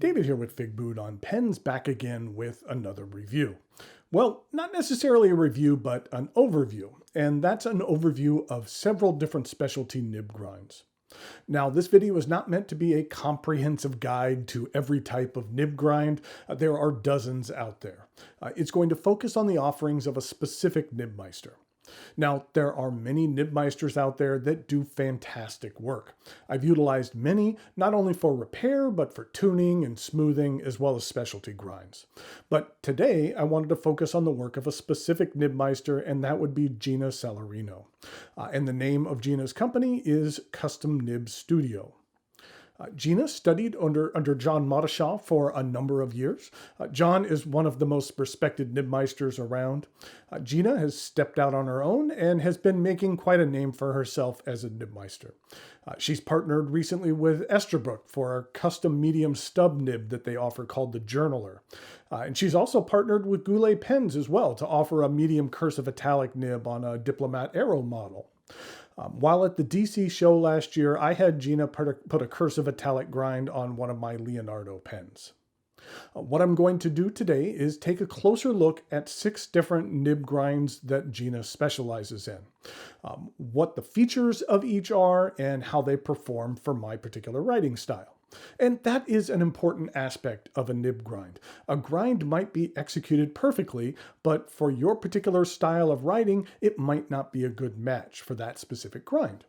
David here with Figboot on Pens, back again with another review. Well, not necessarily a review, but an overview, and that's an overview of several different specialty nib grinds. Now, this video is not meant to be a comprehensive guide to every type of nib grind. There are dozens out there. It's going to focus on the offerings of a specific nibmeister. Now, there are many nibmeisters out there that do fantastic work. I've utilized many, not only for repair, but for tuning and smoothing, as well as specialty grinds. But today, I wanted to focus on the work of a specific nibmeister, and that would be Gina Salorino. And the name of Gina's company is Custom Nib Studio. Gina studied under John Mottishaw for a number of years. John is one of the most respected nibmeisters around. Gina has stepped out on her own and has been making quite a name for herself as a nibmeister. She's partnered recently with Esterbrook for a custom medium stub nib that they offer called the Journaler. And she's also partnered with Goulet Pens as well to offer a medium cursive italic nib on a Diplomat Aero model. While at the DC show last year, I had Gina put a cursive italic grind on one of my Leonardo pens. What I'm going to do today is take a closer look at 6 different nib grinds that Gina specializes in, what the features of each are, and how they perform for my particular writing style. And that is an important aspect of a nib grind. A grind might be executed perfectly, but for your particular style of writing, it might not be a good match for that specific grind.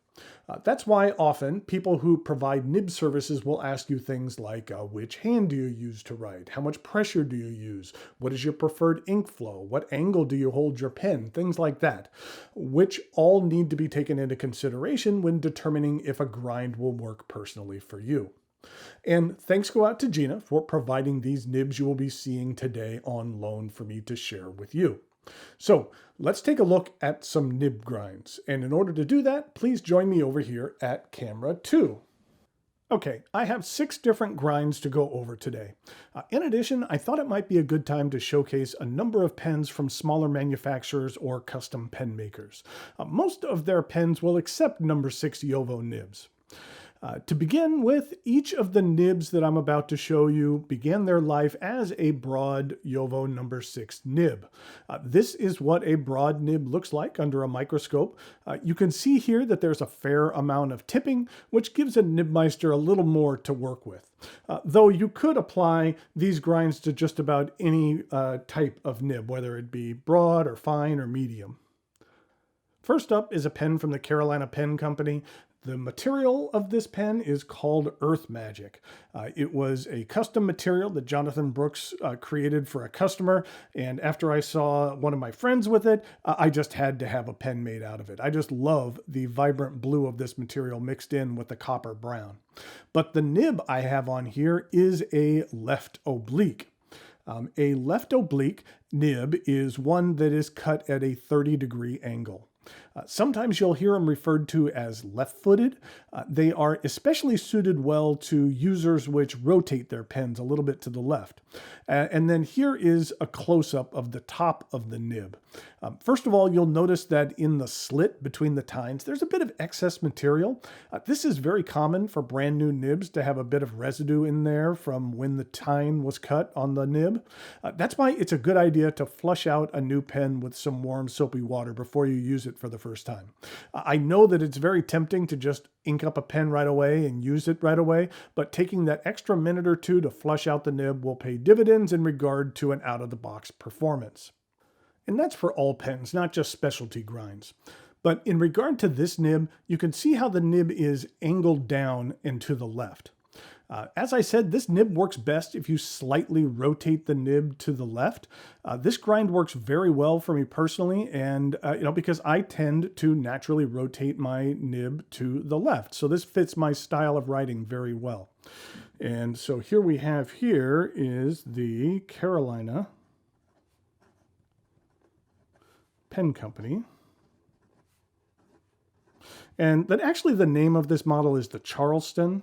That's why often people who provide nib services will ask you things like, which hand do you use to write? How much pressure do you use? What is your preferred ink flow? What angle do you hold your pen? Things like that, which all need to be taken into consideration when determining if a grind will work personally for you. And thanks go out to Gina for providing these nibs you will be seeing today on loan for me to share with you. So let's take a look at some nib grinds. And in order to do that, please join me over here at camera 2. Okay, I have 6 different grinds to go over today. In addition, I thought it might be a good time to showcase a number of pens from smaller manufacturers or custom pen makers. Most of their pens will accept number 6 JoWo nibs. To begin with, each of the nibs that I'm about to show you began their life as a broad JoWo number 6 nib. This is what a broad nib looks like under a microscope. You can see here that there's a fair amount of tipping, which gives a nibmeister a little more to work with. Though you could apply these grinds to just about any type of nib, whether it be broad or fine or medium. First up is a pen from the Carolina Pen Company. The material of this pen is called Earth Magic. It was a custom material that Jonathan Brooks created for a customer, and after I saw one of my friends with it, I just had to have a pen made out of it. I just love the vibrant blue of this material mixed in with the copper brown. But the nib I have on here is a left oblique. A left oblique nib is one that is cut at a 30-degree angle. Sometimes you'll hear them referred to as left-footed. They are especially suited well to users which rotate their pens a little bit to the left. And then here is a close-up of the top of the nib. First of all, you'll notice that in the slit between the tines, there's a bit of excess material. This is very common for brand new nibs to have a bit of residue in there from when the tine was cut on the nib. That's why it's a good idea to flush out a new pen with some warm soapy water before you use it for the first time. I know that it's very tempting to just ink up a pen right away and use it right away, but taking that extra minute or two to flush out the nib will pay dividends in regard to an out-of-the-box performance. And that's for all pens, not just specialty grinds. But in regard to this nib, you can see how the nib is angled down and to the left. As I said, this nib works best if you slightly rotate the nib to the left. This grind works very well for me personally, and because I tend to naturally rotate my nib to the left. So this fits my style of writing very well. And so here we have here is the Carolina Pen Company. And then actually the name of this model is the Charleston.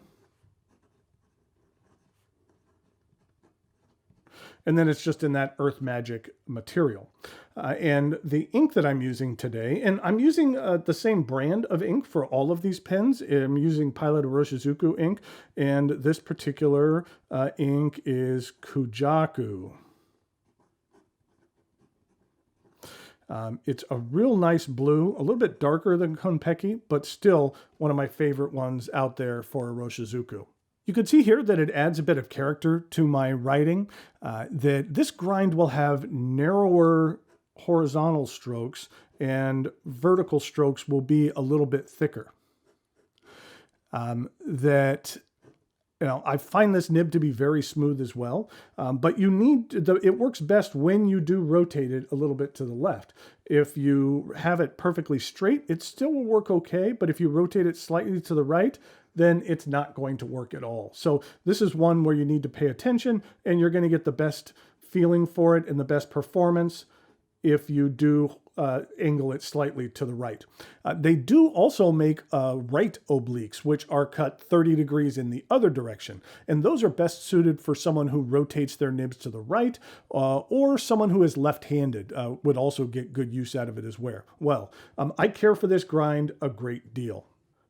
And then it's just in that Earth Magic material. And the ink that I'm using today, and I'm using the same brand of ink for all of these pens. I'm using Pilot Iroshizuku ink, and this particular ink is Kujaku. It's a real nice blue, a little bit darker than Konpeki, but still one of my favorite ones out there for Iroshizuku. You can see here that it adds a bit of character to my writing, that this grind will have narrower horizontal strokes and vertical strokes will be a little bit thicker. I find this nib to be very smooth as well, but it works best when you do rotate it a little bit to the left. If you have it perfectly straight, it still will work okay, but if you rotate it slightly to the right, then it's not going to work at all. So this is one where you need to pay attention, and you're going to get the best feeling for it and the best performance if you do angle it slightly to the right. They do also make right obliques, which are cut 30 degrees in the other direction. And those are best suited for someone who rotates their nibs to the right, or someone who is left-handed would also get good use out of it as well. I care for this grind a great deal.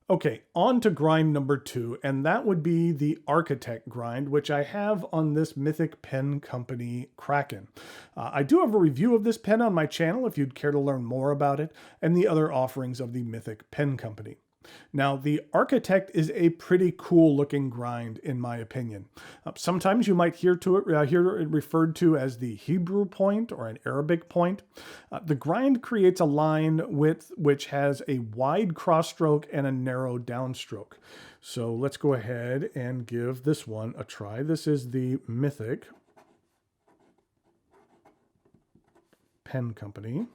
Okay, on to grind number 2, and that would be the Architect grind, which I have on this Mythic pen company, Kraken. I do have a review of this pen on my channel if you'd care to learn more about it, and the other offerings of the Mythic pen company. Now, the Architect is a pretty cool looking grind, in my opinion. Sometimes you might hear it referred to as the Hebrew point or an Arabic point. The grind creates a line width which has a wide cross stroke and a narrow downstroke. So let's go ahead and give this one a try. This is the Mythic pen company.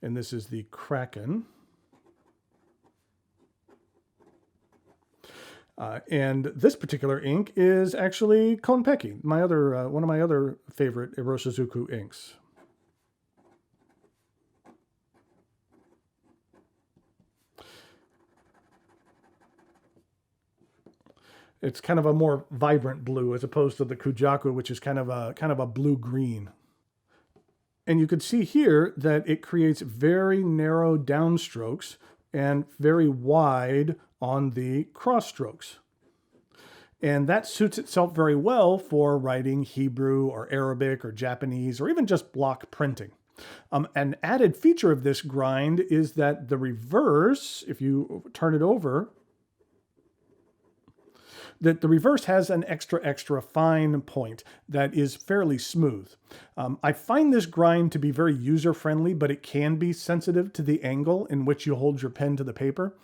And this is the Kraken. And this particular ink is actually Konpeki, one of my other favorite Iroshizuku inks. It's kind of a more vibrant blue as opposed to the Kujaku, which is kind of a blue-green. And you can see here that it creates very narrow downstrokes and very wide on the cross strokes. And that suits itself very well for writing Hebrew or Arabic or Japanese or even just block printing. An added feature of this grind is that the reverse, if you turn it over, that the reverse has an extra fine point that is fairly smooth. I find this grind to be very user-friendly, but it can be sensitive to the angle in which you hold your pen to the paper.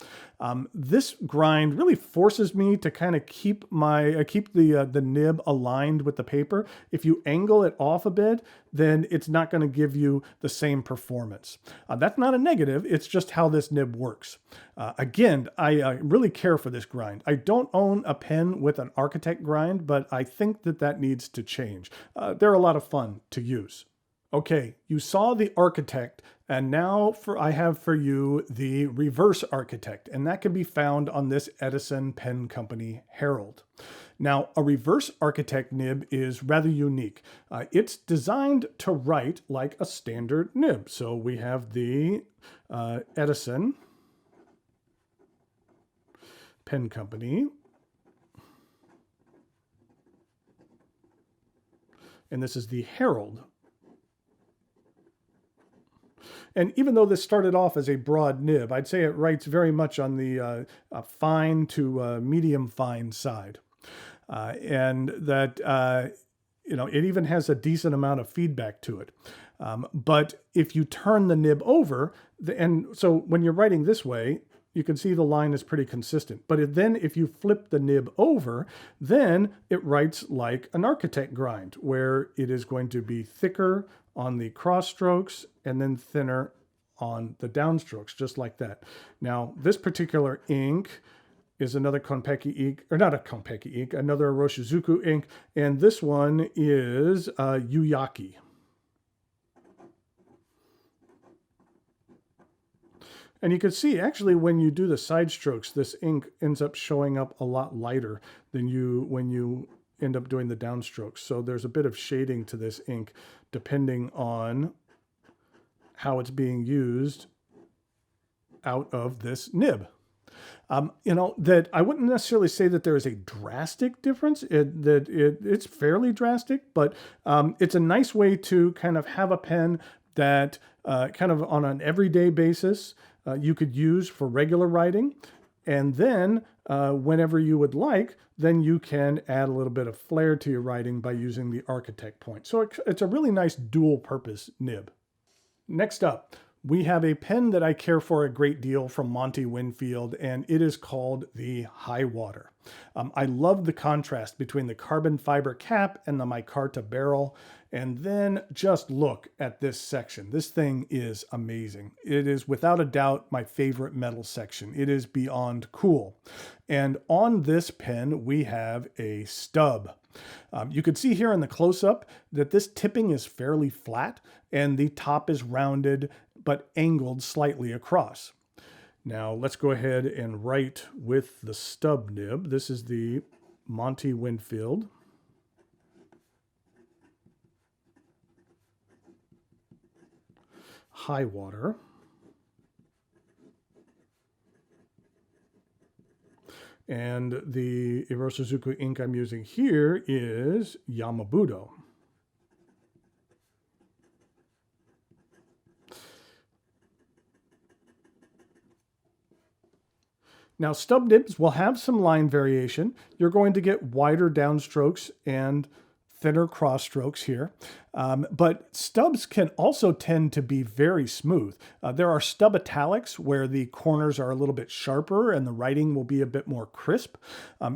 This grind really forces me to kind of keep the nib aligned with the paper. If you angle it off a bit, then it's not going to give you the same performance. That's not a negative, it's just how this nib works. Again, I really care for this grind. I don't own a pen with an Architect grind, but I think that needs to change. They're a lot of fun to use. Okay, you saw the Architect, and now I have for you the Reverse Architect, and that can be found on this Edison pen company, Herald. Now, a Reverse Architect nib is rather unique. It's designed to write like a standard nib. So we have the Edison pen company. And this is the Herald. And even though this started off as a broad nib, I'd say it writes very much on the fine to medium fine side. And that, it even has a decent amount of feedback to it. But if you turn the nib over, so when you're writing this way, you can see the line is pretty consistent. But then if you flip the nib over, then it writes like an Architect grind, where it is going to be thicker on the cross strokes and then thinner on the downstrokes, just like that. Now, this particular ink is another Konpeki ink, or not a Konpeki ink, another Iroshizuku ink, and this one is Yuyaki. And you can see, actually, when you do the side strokes, this ink ends up showing up a lot lighter than when you end up doing the downstrokes. So there's a bit of shading to this ink depending on how it's being used out of this nib. That I wouldn't necessarily say that there is a drastic difference, it's fairly drastic, but it's a nice way to kind of have a pen that kind of on an everyday basis you could use for regular writing. And then whenever you would like, then you can add a little bit of flair to your writing by using the architect point. So it's a really nice dual purpose nib. Next up, we have a pen that I care for a great deal from Monty Winfield, and it is called the Highwater. I love the contrast between the carbon fiber cap and the micarta barrel. And then just look at this section. This thing is amazing. It is without a doubt my favorite metal section. It is beyond cool. And on this pen, we have a stub. You can see here in the close-up that this tipping is fairly flat and the top is rounded but angled slightly across. Now let's go ahead and write with the stub nib. This is the Monty Winfield. Highwater. And the Iro-Suzuki ink I'm using here is Yamabudo. Now, stub nibs will have some line variation. You're going to get wider downstrokes and thinner cross strokes here. But stubs can also tend to be very smooth. There are stub italics where the corners are a little bit sharper and the writing will be a bit more crisp.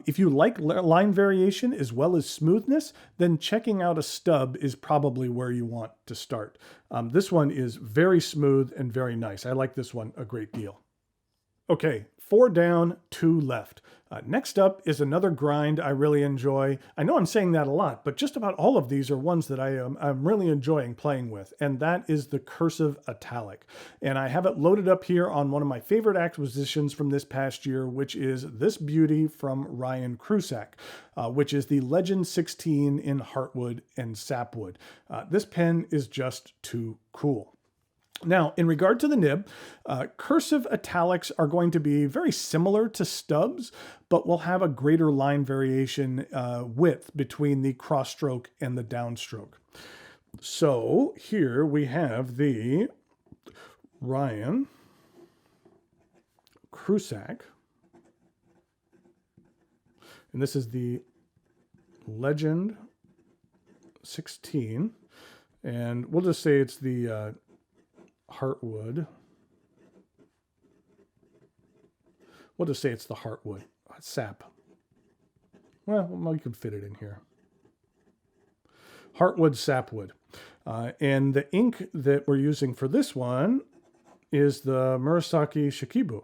If you like line variation as well as smoothness, then checking out a stub is probably where you want to start. This one is very smooth and very nice. I like this one a great deal. Okay, 4 down, 2 left. Next up is another grind I really enjoy. I know I'm saying that a lot, but just about all of these are ones that I'm really enjoying playing with, and that is the Cursive Italic. And I have it loaded up here on one of my favorite acquisitions from this past year, which is this beauty from Ryan Krusak, which is the Legend 16 in Heartwood and Sapwood. This pen is just too cool. Now, in regard to the nib, cursive italics are going to be very similar to stubs, but will have a greater line variation width between the cross stroke and the downstroke. So here we have the Ryan Krusak, and this is the Legend 16, and we'll just say it's the Heartwood. We'll just say it's the Heartwood sap. Well, you can fit it in here. Heartwood Sapwood. And the ink that we're using for this one is the Murasaki Shikibu.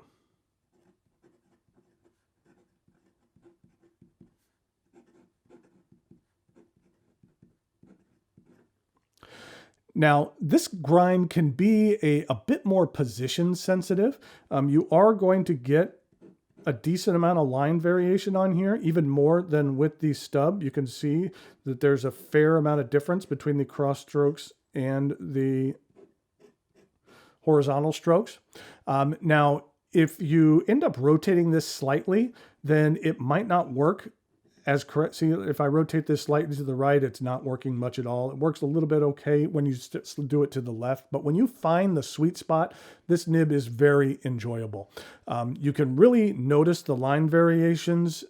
Now, this grind can be a bit more position sensitive. You are going to get a decent amount of line variation on here, even more than with the stub. You can see that there's a fair amount of difference between the cross strokes and the horizontal strokes. Now, if you end up rotating this slightly, then it might not work as correct. See, if I rotate this slightly to the right, it's not working much at all. It works a little bit okay when you do it to the left, but when you find the sweet spot, this nib is very enjoyable. You can really notice the line variations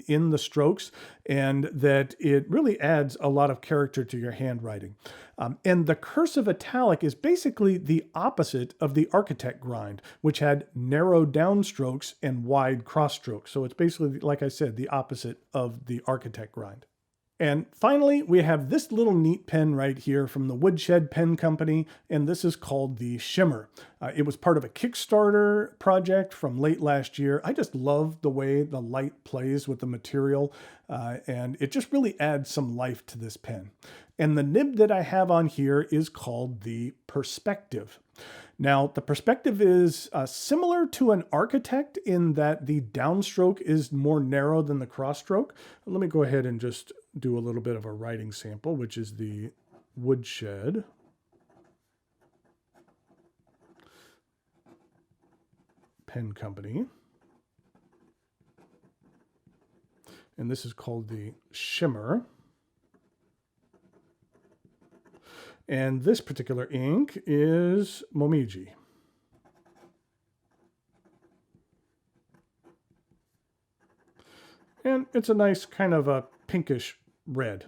in the strokes, and that it really adds a lot of character to your handwriting. And the cursive italic is basically the opposite of the architect grind, which had narrow downstrokes and wide cross strokes. So it's basically, like I said, the opposite of the architect grind. And finally, we have this little neat pen right here from the Woodshed Pen Company, and this is called the Shimmer. It was part of a Kickstarter project from late last year. I just love the way the light plays with the material, and it just really adds some life to this pen. And the nib that I have on here is called the Perspective. Now, the Perspective is similar to an architect in that the downstroke is more narrow than the cross stroke. Let me go ahead and just do a little bit of a writing sample, which is the Woodshed. Pen Company. And this is called the Shimmer. And this particular ink is Momiji. And it's a nice kind of a pinkish red.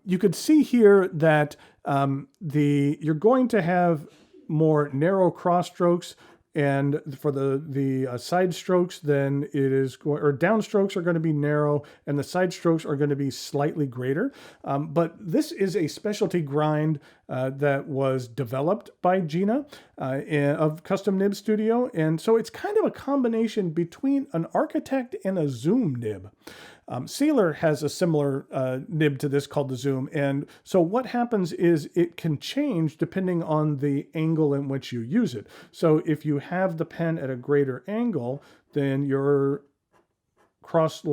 You could see here that you're going to have more narrow cross strokes, and for the side strokes, then it is downstrokes are going to be narrow, and the side strokes are going to be slightly greater. But this is a specialty grind that was developed by Gina of Custom Nib Studio, and so it's kind of a combination between an Architect and a Zoom nib. Sealer has a similar nib to this called the Zoom, and so what happens is it can change depending on the angle in which you use it. So if you have the pen at a greater angle, then your cross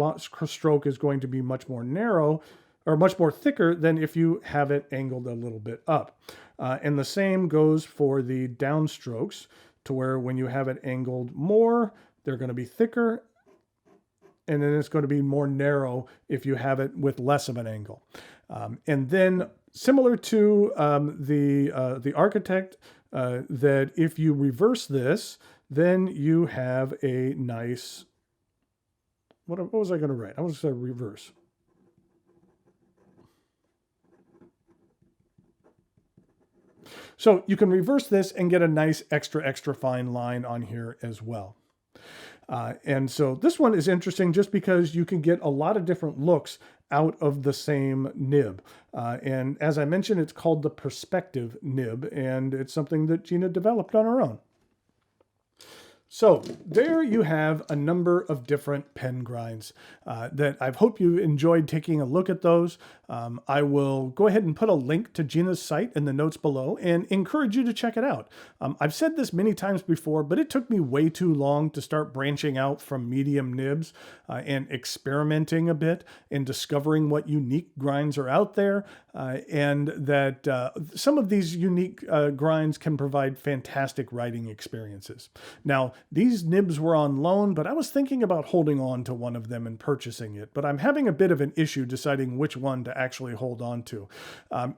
stroke is going to be much more narrow or much more thicker than if you have it angled a little bit up. And the same goes for the downstrokes, to where when you have it angled more, they're going to be thicker, and then it's going to be more narrow if you have it with less of an angle. And then similar to the Architect, that if you reverse this, then you have a nice, what was I going to write? I was going to reverse. So you can reverse this and get a nice extra fine line on here as well. And so this one is interesting just because you can get a lot of different looks out of the same nib. And as I mentioned, it's called the Perspective nib, and it's something that Gina developed on her own. So there you have a number of different pen grinds that I hope you enjoyed taking a look at those. I will go ahead and put a link to Gina's site in the notes below and encourage you to check it out. I've said this many times before, but it took me way too long to start branching out from medium nibs and experimenting a bit and discovering what unique grinds are out there, and that some of these unique grinds can provide fantastic writing experiences. Now, these nibs were on loan, but I was thinking about holding on to one of them and purchasing it, but I'm having a bit of an issue deciding which one to actually hold on to.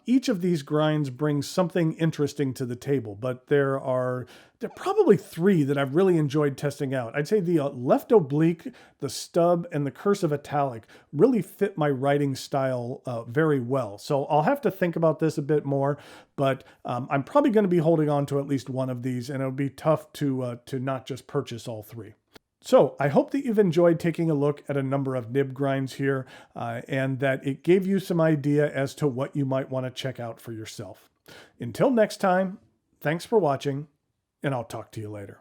Each of these grinds brings something interesting to the table, but there are probably three that I've really enjoyed testing out. I'd say the left oblique, the stub, and the cursive italic really fit my writing style very well. So I'll have to think about this a bit more, but I'm probably going to be holding on to at least one of these, and it'll be tough to not just purchase all three. So I hope that you've enjoyed taking a look at a number of nib grinds here, and that it gave you some idea as to what you might want to check out for yourself. Until next time, thanks for watching, and I'll talk to you later.